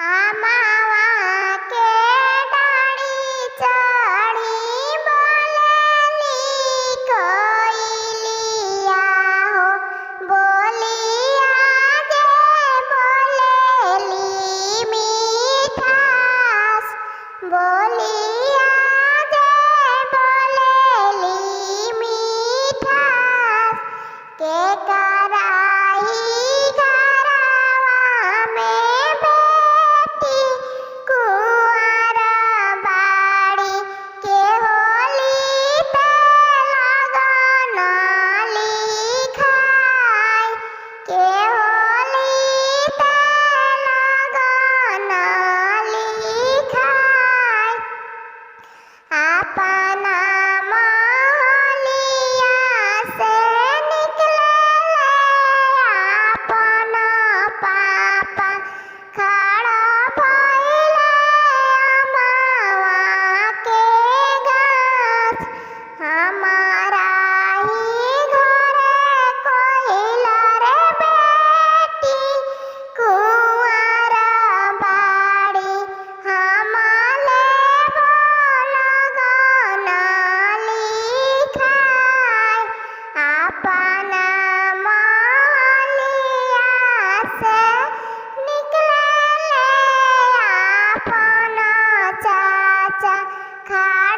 আমাকে ডাড়ি চড়ি বলেলি কইলিয়া হো বলিয়া যে বলেলি মিঠাস বলিয়া যে বলেলি মিঠাস के कराई घरवा में बेटी कुंवर बाड़ी के होली ते लगन लिखाई के होली ते लगन लिखाई अपना महलिया से निकले अपना पापा खड़ा भइले अमवा के गाछ हमारा ही घरे कोइला रे बेटी कुंवर बाड़ी हमले लगन लिखाई अपना महलिया से निकले अपना चाचा खड़ा